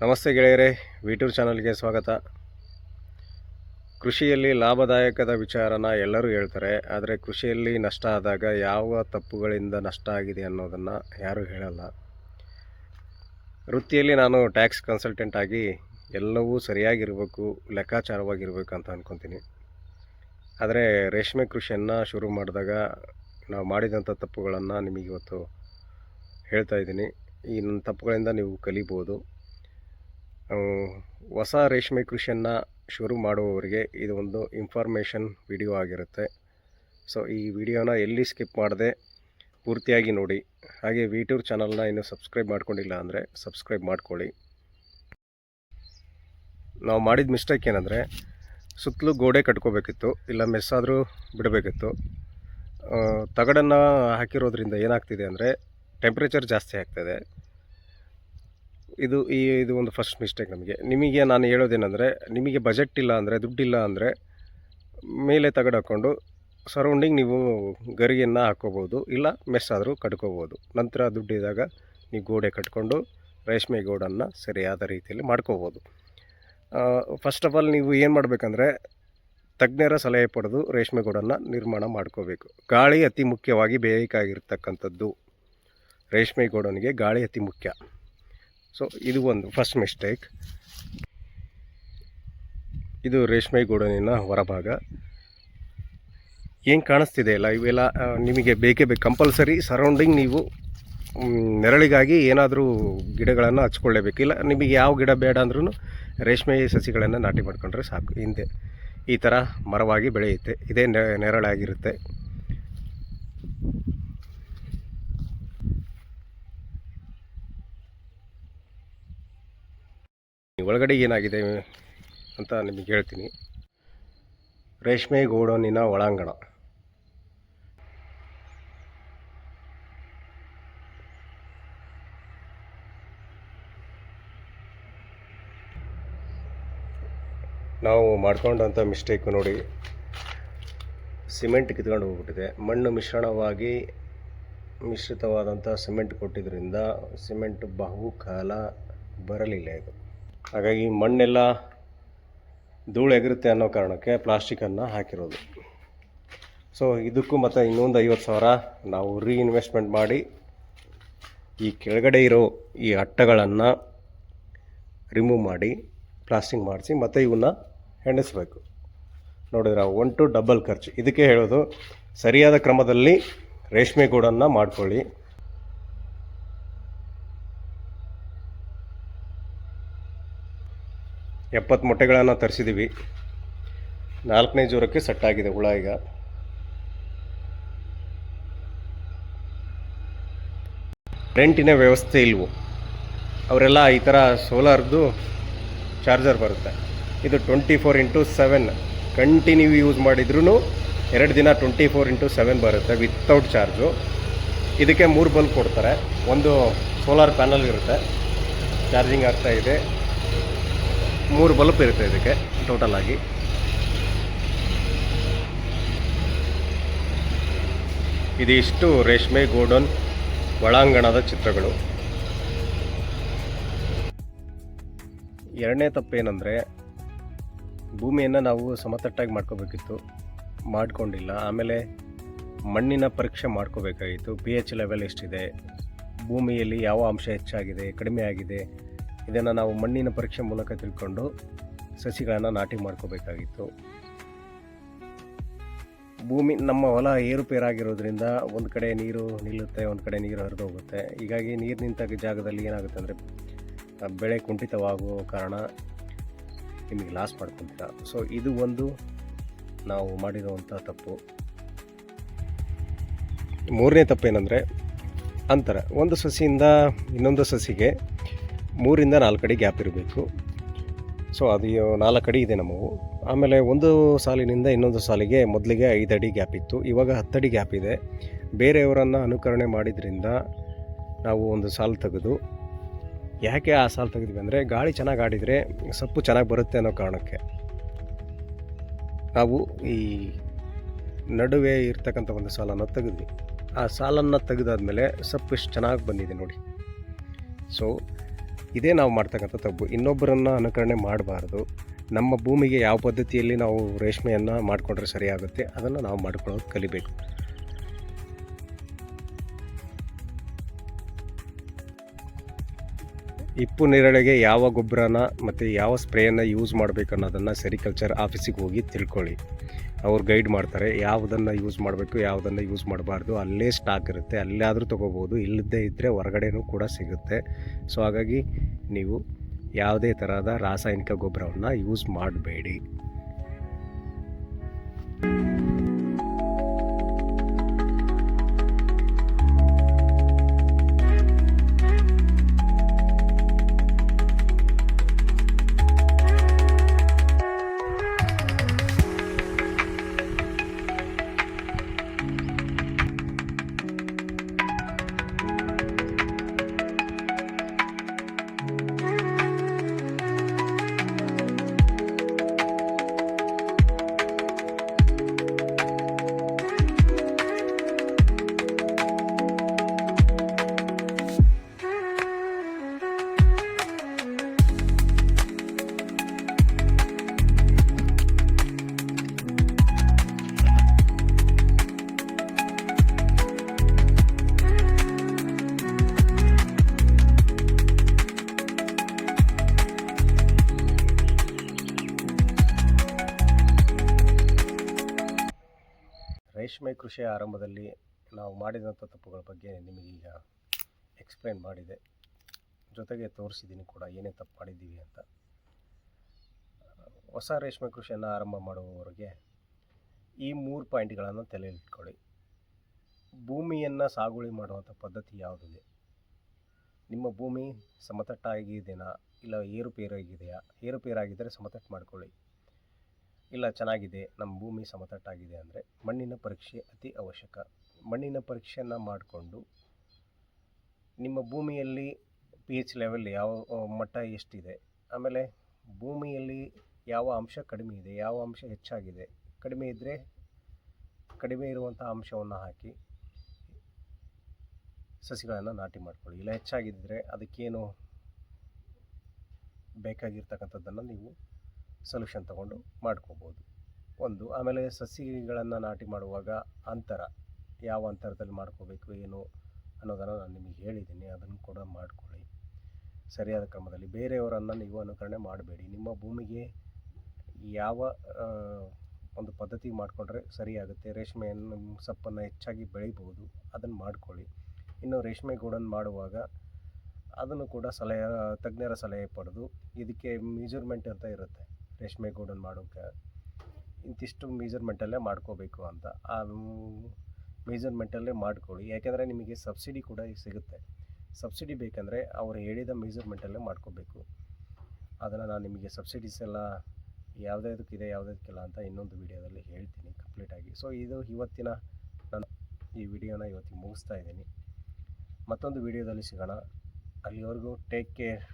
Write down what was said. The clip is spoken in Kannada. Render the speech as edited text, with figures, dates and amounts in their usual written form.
ನಮಸ್ತೆ ಗೆಳೆಯರೇ, ವಿಟೂರ್ ಚಾನಲ್ಗೆ ಸ್ವಾಗತ. ಕೃಷಿಯಲ್ಲಿ ಲಾಭದಾಯಕದ ವಿಚಾರನ ಎಲ್ಲರೂ ಹೇಳ್ತಾರೆ, ಆದರೆ ಕೃಷಿಯಲ್ಲಿ ನಷ್ಟ ಆದಾಗ ಯಾವ ತಪ್ಪುಗಳಿಂದ ನಷ್ಟ ಆಗಿದೆ ಅನ್ನೋದನ್ನು ಯಾರೂ ಹೇಳಲ್ಲ. ವೃತ್ತಿಯಲ್ಲಿ ನಾನು ಟ್ಯಾಕ್ಸ್ ಕನ್ಸಲ್ಟೆಂಟ್ ಆಗಿ ಎಲ್ಲವೂ ಸರಿಯಾಗಿರಬೇಕು, ಲೆಕ್ಕಾಚಾರವಾಗಿರಬೇಕು ಅಂತ ಅಂದ್ಕೊತೀನಿ. ಆದರೆ ರೇಷ್ಮೆ ಕೃಷಿಯನ್ನು ಶುರು ಮಾಡಿದಾಗ ನಾವು ಮಾಡಿದಂಥ ತಪ್ಪುಗಳನ್ನು ನಿಮಗೆ ಇವತ್ತು ಹೇಳ್ತಾ ಇದ್ದೀನಿ. ಈ ನನ್ನ ತಪ್ಪುಗಳಿಂದ ನೀವು ಕಲಿಬೋದು. ಹೊಸ ರೇಷ್ಮೆ ಕೃಷಿಯನ್ನು ಶುರು ಮಾಡುವವರಿಗೆ ಇದು ಒಂದು ಇನ್ಫಾರ್ಮೇಷನ್ ವಿಡಿಯೋ ಆಗಿರುತ್ತೆ. ಸೊ ಈ ವಿಡಿಯೋನ ಎಲ್ಲಿ ಸ್ಕಿಪ್ ಮಾಡದೆ ಪೂರ್ತಿಯಾಗಿ ನೋಡಿ. ಹಾಗೆ ವಿಟೂರ್ ಚಾನಲ್ನ ಇನ್ನೂ ಸಬ್ಸ್ಕ್ರೈಬ್ ಮಾಡ್ಕೊಂಡಿಲ್ಲ ಅಂದರೆ ಸಬ್ಸ್ಕ್ರೈಬ್ ಮಾಡ್ಕೊಳ್ಳಿ. ನಾವು ಮಾಡಿದ ಮಿಸ್ಟೇಕ್ ಏನಂದರೆ, ಸುತ್ತಲೂ ಗೋಡೆ ಕಟ್ಕೋಬೇಕಿತ್ತು, ಇಲ್ಲ ಮೆಸ್ಸಾದರೂ ಬಿಡಬೇಕಿತ್ತು. ತಗಡನ್ನು ಹಾಕಿರೋದ್ರಿಂದ ಏನಾಗ್ತಿದೆ ಅಂದರೆ ಟೆಂಪ್ರೇಚರ್ ಜಾಸ್ತಿ ಆಗ್ತಾಯಿದೆ. ಇದು ಒಂದು ಫಸ್ಟ್ ಮಿಸ್ಟೇಕ್. ನಿಮಗೆ ನಾನು ಹೇಳೋದೇನೆಂದರೆ, ನಿಮಗೆ ಬಜೆಟ್ ಇಲ್ಲ ಅಂದರೆ, ದುಡ್ಡಿಲ್ಲ ಅಂದರೆ ಮೇಲೆ ತಗಡು ಹಾಕ್ಕೊಂಡು ಸರೌಂಡಿಂಗ್ ನೀವು ಗರಿಯನ್ನು ಹಾಕ್ಕೋಬೋದು, ಇಲ್ಲ ಮೆಸ್ ಆದರೂ ಕಟ್ಕೋಬೋದು. ನಂತರ ದುಡ್ಡಿದ್ದಾಗ ನೀವು ಗೋಡೆ ಕಟ್ಕೊಂಡು ರೇಷ್ಮೆ ಗೂಡನ್ನು ಸರಿಯಾದ ರೀತಿಯಲ್ಲಿ ಮಾಡ್ಕೋಬೋದು. ಫಸ್ಟ್ ಆಫ್ ಆಲ್ ನೀವು ಏನು ಮಾಡಬೇಕಂದ್ರೆ, ತಜ್ಞರ ಸಲಹೆ ಪಡೆದು ರೇಷ್ಮೆ ಗೂಡನ್ನು ನಿರ್ಮಾಣ ಮಾಡ್ಕೋಬೇಕು. ಗಾಳಿ ಅತಿ ಮುಖ್ಯವಾಗಿ ಬೇಕಾಗಿರ್ತಕ್ಕಂಥದ್ದು. ರೇಷ್ಮೆ ಗೂಡನಿಗೆ ಗಾಳಿ ಅತಿ ಮುಖ್ಯ. ಸೊ ಇದು ಒಂದು ಫಸ್ಟ್ ಮಿಸ್ಟೇಕ್. ಇದು ರೇಷ್ಮೆ ಗೂಡನಿನ ಹೊರಭಾಗ. ಏನು ಕಾಣಿಸ್ತಿದೆ ಅಲ್ಲ, ಇವೆಲ್ಲ ನಿಮಗೆ ಬೇಕೇ ಬೇಕು. ಕಂಪಲ್ಸರಿ ಸರೌಂಡಿಂಗ್ ನೀವು ನೆರಳಿಗಾಗಿ ಏನಾದರೂ ಗಿಡಗಳನ್ನು ಹಚ್ಕೊಳ್ಳೇಬೇಕು. ಇಲ್ಲ ನಿಮಗೆ ಯಾವ ಗಿಡ ಬೇಡ ಅಂದ್ರೂ ರೇಷ್ಮೆ ಸಸಿಗಳನ್ನು ನಾಟಿ ಮಾಡ್ಕೊಂಡ್ರೆ ಸಾಕು. ಹಿಂದೆ ಈ ಥರ ಮರವಾಗಿ ಬೆಳೆಯುತ್ತೆ, ಇದೇ ನೆರಳಾಗಿರುತ್ತೆ. ಒಳಗಡೆ ಏನಾಗಿದೆ ಅಂತ ನಿಮಗೆ ಹೇಳ್ತೀನಿ. ರೇಷ್ಮೆ ಗೋಡೌನಿನ ಒಳಾಂಗಣ. ನಾವು ಮಾಡ್ಕೊಂಡಂಥ ಮಿಸ್ಟೇಕು ನೋಡಿ, ಸಿಮೆಂಟ್ ಕಿತ್ಕೊಂಡು ಹೋಗ್ಬಿಟ್ಟಿದೆ. ಮಣ್ಣು ಮಿಶ್ರಿತವಾದಂಥ ಸಿಮೆಂಟ್ ಕೊಟ್ಟಿದ್ದರಿಂದ ಸಿಮೆಂಟ್ ಬಹುಕಾಲ ಬರಲಿಲ್ಲ. ಇದು ಹಾಗಾಗಿ ಮಣ್ಣೆಲ್ಲ ಧೂಳು ಎಗರುತ್ತೆ ಅನ್ನೋ ಕಾರಣಕ್ಕೆ ಪ್ಲಾಸ್ಟಿಕ್ಕನ್ನು ಹಾಕಿರೋದು. ಸೊ ಇದಕ್ಕೂ ಮತ್ತು ಇನ್ನೊಂದು 50,000 ನಾವು ರೀಇನ್ವೆಸ್ಟ್ಮೆಂಟ್ ಮಾಡಿ ಈ ಕೆಳಗಡೆ ಇರೋ ಈ ಅಟ್ಟಗಳನ್ನು ರಿಮೂವ್ ಮಾಡಿ ಪ್ಲಾಸ್ಟಿಂಗ್ ಮಾಡಿಸಿ ಮತ್ತು ಇವನ್ನ ಹೆಣೆಸಬೇಕು. ನೋಡಿದ್ರೆ 1 to ಡಬಲ್ ಖರ್ಚು. ಇದಕ್ಕೆ ಹೇಳೋದು, ಸರಿಯಾದ ಕ್ರಮದಲ್ಲಿ ರೇಷ್ಮೆ ಗೂಡನ್ನು ಮಾಡ್ಕೊಳ್ಳಿ. ಎಪ್ಪತ್ತು ಮೊಟ್ಟೆಗಳನ್ನು ತರಿಸಿದ್ದೀವಿ. 4ನೇ ಜೋರಕ್ಕೆ ಸೆಟ್ ಆಗಿದೆ ಹುಳ. ಈಗ ಕರೆಂಟಿನ ವ್ಯವಸ್ಥೆ ಇಲ್ವೋ ಅವರೆಲ್ಲ ಈ ಥರ ಸೋಲಾರ್ದು ಚಾರ್ಜರ್ ಬರುತ್ತೆ. ಇದು 24x7 ಕಂಟಿನ್ಯೂ ಯೂಸ್ ಮಾಡಿದ್ರೂ 2 ದಿನ 24x7 ಬರುತ್ತೆ ವಿತೌಟ್ ಚಾರ್ಜು. ಇದಕ್ಕೆ 3 ಬಲ್ಬ್ ಕೊಡ್ತಾರೆ. ಒಂದು ಸೋಲಾರ್ ಪ್ಯಾನಲ್ ಇರುತ್ತೆ, ಚಾರ್ಜಿಂಗ್ ಆಗ್ತಾಯಿದೆ. 3 ಬಲ್ಬ್ ಇರುತ್ತೆ ಇದಕ್ಕೆ ಟೋಟಲ್ ಆಗಿ. ಇದಿಷ್ಟು ರೇಷ್ಮೆ ಗೋಡೌನ್ ಒಳಾಂಗಣದ ಚಿತ್ರಗಳು. ಎರಡನೇ ತಪ್ಪೇನೆಂದರೆ, ಭೂಮಿಯನ್ನು ನಾವು ಸಮತಟ್ಟಾಗಿ ಮಾಡ್ಕೋಬೇಕಿತ್ತು, ಮಾಡಿಕೊಂಡಿಲ್ಲ. ಆಮೇಲೆ ಮಣ್ಣಿನ ಪರೀಕ್ಷೆ ಮಾಡ್ಕೋಬೇಕಾಗಿತ್ತು. pH ಲೆವೆಲ್ ಎಷ್ಟಿದೆ, ಭೂಮಿಯಲ್ಲಿ ಯಾವ ಅಂಶ ಹೆಚ್ಚಾಗಿದೆ ಕಡಿಮೆ ಆಗಿದೆ, ಇದನ್ನು ನಾವು ಮಣ್ಣಿನ ಪರೀಕ್ಷೆ ಮೂಲಕ ತಿಳ್ಕೊಂಡು ಸಸಿಗಳನ್ನು ನಾಟಿ ಮಾಡ್ಕೋಬೇಕಾಗಿತ್ತು. ನಮ್ಮ ಹೊಲ ಏರುಪೇರಾಗಿರೋದ್ರಿಂದ ಒಂದು ಕಡೆ ನೀರು ನಿಲ್ಲುತ್ತೆ, ಒಂದು ಕಡೆ ನೀರು ಹರಿದೋಗುತ್ತೆ. ಹೀಗಾಗಿ ನೀರು ನಿಂತ ಜಾಗದಲ್ಲಿ ಏನಾಗುತ್ತೆ ಅಂದರೆ ಬೆಳೆ ಕುಂಠಿತವಾಗುವ ಕಾರಣ ನಿಮಗೆ ಲಾಸ್ ಮಾಡ್ಕೊತೀರ. ಸೊ ಇದು ಒಂದು ನಾವು ಮಾಡಿರುವಂಥ ತಪ್ಪು. ಮೂರನೇ ತಪ್ಪೇನೆಂದರೆ, ಅಂತರ. ಒಂದು ಸಸಿಯಿಂದ ಇನ್ನೊಂದು ಸಸಿಗೆ 3 to 4 ಅಡಿ ಗ್ಯಾಪ್ ಇರಬೇಕು. ಸೊ ಅದು 4 ಅಡಿ ಇದೆ ನಮ್ಮವು. ಆಮೇಲೆ ಒಂದು ಸಾಲಿನಿಂದ ಇನ್ನೊಂದು ಸಾಲಿಗೆ ಮೊದಲಿಗೆ 5 ಅಡಿ ಗ್ಯಾಪ್ ಇತ್ತು, ಇವಾಗ 10 ಅಡಿ ಗ್ಯಾಪ್ ಇದೆ. ಬೇರೆಯವರನ್ನು ಅನುಕರಣೆ ಮಾಡಿದ್ರಿಂದ ನಾವು ಒಂದು ಸಾಲು ತೆಗೆದು, ಯಾಕೆ ಆ ಸಾಲು ತೆಗೆದ್ವಿ ಅಂದರೆ, ಗಾಳಿ ಚೆನ್ನಾಗಿ ಆಡಿದರೆ ಸೊಪ್ಪು ಚೆನ್ನಾಗಿ ಬರುತ್ತೆ ಅನ್ನೋ ಕಾರಣಕ್ಕೆ ನಾವು ಈ ನಡುವೆ ಇರ್ತಕ್ಕಂಥ ಒಂದು ಸಾಲನ್ನು ತೆಗೆದ್ವಿ. ಆ ಸಾಲನ್ನು ತೆಗೆದಾದ್ಮೇಲೆ ಸೊಪ್ಪು ಎಷ್ಟು ಚೆನ್ನಾಗಿ ಬಂದಿದೆ ನೋಡಿ. ಸೊ ಇದೇ ನಾವು ಮಾಡ್ತಕ್ಕಂಥ ತಪ್ಪು. ಇನ್ನೊಬ್ಬರನ್ನು ಅನುಕರಣೆ ಮಾಡಬಾರ್ದು. ನಮ್ಮ ಭೂಮಿಗೆ ಯಾವ ಪದ್ಧತಿಯಲ್ಲಿ ನಾವು ರೇಷ್ಮೆಯನ್ನು ಮಾಡಿಕೊಂಡ್ರೆ ಸರಿಯಾಗುತ್ತೆ ಅದನ್ನು ನಾವು ಮಾಡ್ಕೊಳ್ಳೋದು ಕಲಿಬೇಕು. ಹಿಪ್ಪು ನೇರಳೆಗೆ ಯಾವ ಗೊಬ್ಬರನ ಮತ್ತು ಯಾವ ಸ್ಪ್ರೇಯನ್ನು ಯೂಸ್ ಮಾಡಬೇಕು ಅನ್ನೋದನ್ನು ಸೆರಿಕಲ್ಚರ್ ಆಫೀಸಿಗೆ ಹೋಗಿ ತಿಳ್ಕೊಳ್ಳಿ. ಅವ್ರು ಗೈಡ್ ಮಾಡ್ತಾರೆ ಯಾವುದನ್ನು ಯೂಸ್ ಮಾಡಬೇಕು, ಯಾವುದನ್ನು ಯೂಸ್ ಮಾಡಬಾರ್ದು. ಅಲ್ಲೇ ಸ್ಟಾಕ್ ಇರುತ್ತೆ, ಅಲ್ಲಾದರೂ ತೊಗೋಬೋದು. ಇಲ್ಲದೇ ಇದ್ದರೆ ಹೊರಗಡೆನೂ ಕೂಡ ಸಿಗುತ್ತೆ. ಸೊ ಹಾಗಾಗಿ ನೀವು ಯಾವುದೇ ಥರದ ರಾಸಾಯನಿಕ ಗೊಬ್ಬರವನ್ನು ಯೂಸ್ ಮಾಡಬೇಡಿ. ರೇಷ್ಮೆ ಕೃಷಿಯ ಆರಂಭದಲ್ಲಿ ನಾವು ಮಾಡಿದಂಥ ತಪ್ಪುಗಳ ಬಗ್ಗೆ ನಿಮಗೀಗ ಎಕ್ಸ್ಪ್ಲೇನ್ ಮಾಡಿದೆ, ಜೊತೆಗೆ ತೋರಿಸಿದ್ದೀನಿ ಕೂಡ ಏನೇನು ತಪ್ಪು ಮಾಡಿದ್ದೀವಿ ಅಂತ. ಹೊಸ ರೇಷ್ಮೆ ಕೃಷಿಯನ್ನು ಆರಂಭ ಮಾಡುವವರಿಗೆ ಈ 3 ಪಾಯಿಂಟ್ಗಳನ್ನು ತಲೆಯಲ್ಲಿಟ್ಕೊಳ್ಳಿ. ಭೂಮಿಯನ್ನು ಸಾಗುವಳಿ ಮಾಡುವಂಥ ಪದ್ಧತಿ ಯಾವುದಿದೆ, ನಿಮ್ಮ ಭೂಮಿ ಸಮತಟ್ಟಾಗಿದೆಯಾ ಇಲ್ಲ ಏರುಪೇರಾಗಿದೆಯಾ? ಏರುಪೇರಾಗಿದ್ದರೆ ಸಮತಟ್ಟು ಮಾಡ್ಕೊಳ್ಳಿ. ಇಲ್ಲ ಚೆನ್ನಾಗಿದೆ, ನಮ್ಮ ಭೂಮಿ ಸಮತಟ್ಟಾಗಿದೆ ಅಂದರೆ ಮಣ್ಣಿನ ಪರೀಕ್ಷೆ ಅತಿ ಅವಶ್ಯಕ. ಮಣ್ಣಿನ ಪರೀಕ್ಷೆಯನ್ನು ಮಾಡಿಕೊಂಡು ನಿಮ್ಮ ಭೂಮಿಯಲ್ಲಿ pH ಲೆವೆಲ್ ಯಾವ ಮಟ್ಟ ಎಷ್ಟಿದೆ, ಆಮೇಲೆ ಭೂಮಿಯಲ್ಲಿ ಯಾವ ಅಂಶ ಕಡಿಮೆ ಇದೆ, ಯಾವ ಅಂಶ ಹೆಚ್ಚಾಗಿದೆ. ಕಡಿಮೆ ಇದ್ದರೆ ಕಡಿಮೆ ಇರುವಂಥ ಅಂಶವನ್ನು ಹಾಕಿ ಸಸಿಗಳನ್ನು ನಾಟಿ ಮಾಡ್ಕೊಳ್ಳಿ. ಇಲ್ಲ ಹೆಚ್ಚಾಗಿದ್ದರೆ ಅದಕ್ಕೇನು ಬೇಕಾಗಿರ್ತಕ್ಕಂಥದ್ದನ್ನು ನೀವು ಸೊಲ್ಯೂಷನ್ ತಗೊಂಡು ಮಾಡ್ಕೋಬೋದು. ಒಂದು ಆಮೇಲೆ ಸಸಿಗಳನ್ನು ನಾಟಿ ಮಾಡುವಾಗ ಅಂತರ ಯಾವ ಅಂತರದಲ್ಲಿ ಮಾಡ್ಕೋಬೇಕು ಏನು ಅನ್ನೋದನ್ನು ನಾನು ನಿಮಗೆ ಹೇಳಿದ್ದೀನಿ. ಅದನ್ನು ಕೂಡ ಮಾಡ್ಕೊಳ್ಳಿ ಸರಿಯಾದ ಕ್ರಮದಲ್ಲಿ. ಬೇರೆಯವರನ್ನು ನೀವು ಅನುಕರಣೆ ಮಾಡಬೇಡಿ. ನಿಮ್ಮ ಭೂಮಿಗೆ ಯಾವ ಒಂದು ಪದ್ಧತಿ ಮಾಡಿಕೊಂಡ್ರೆ ಸರಿಯಾಗುತ್ತೆ, ರೇಷ್ಮೆಯನ್ನು ಸೊಪ್ಪನ್ನು ಹೆಚ್ಚಾಗಿ ಬೆಳಿಬೋದು, ಅದನ್ನು ಮಾಡ್ಕೊಳ್ಳಿ. ಇನ್ನು ರೇಷ್ಮೆ ಗೂಡನ್ನು ಮಾಡುವಾಗ ಅದನ್ನು ಕೂಡ ತಜ್ಞರ ಸಲಹೆ ಪಡೆದು, ಇದಕ್ಕೆ ಮೆಜರ್ಮೆಂಟ್ ಅಂತ ಇರುತ್ತೆ ರೇಷ್ಮೆ ಗೂಡನ್ನು ಮಾಡೋಕ್ಕೆ, ಇಂತಿಷ್ಟು ಮೆಜರ್ಮೆಂಟಲ್ಲೇ ಮಾಡ್ಕೋಬೇಕು ಅಂತ. ಆ ಮೆಜರ್ಮೆಂಟಲ್ಲೇ ಮಾಡ್ಕೊಳ್ಳಿ. ಯಾಕೆಂದರೆ ನಿಮಗೆ ಸಬ್ಸಿಡಿ ಕೂಡ ಸಿಗುತ್ತೆ. ಸಬ್ಸಿಡಿ ಬೇಕಂದರೆ ಅವರು ಹೇಳಿದ ಮೆಜರ್ಮೆಂಟಲ್ಲೇ ಮಾಡ್ಕೋಬೇಕು. ಅದನ್ನು ನಾನು ನಿಮಗೆ ಸಬ್ಸಿಡೀಸ್ ಎಲ್ಲ ಯಾವುದಕ್ಕಿದೆ ಯಾವುದಕ್ಕಿಲ್ಲ ಅಂತ ಇನ್ನೊಂದು ವಿಡಿಯೋದಲ್ಲಿ ಹೇಳ್ತೀನಿ ಕಂಪ್ಲೀಟಾಗಿ. ಸೊ ಇದು ಇವತ್ತಿನ ನಾನು ಈ ವಿಡಿಯೋನ ಇವತ್ತಿಗೆ ಮುಗಿಸ್ತಾ ಇದ್ದೀನಿ. ಮತ್ತೊಂದು ವಿಡಿಯೋದಲ್ಲಿ ಸಿಗೋಣ. ಅಲ್ಲಿವರೆಗೂ ಟೇಕ್ ಕೇರ್.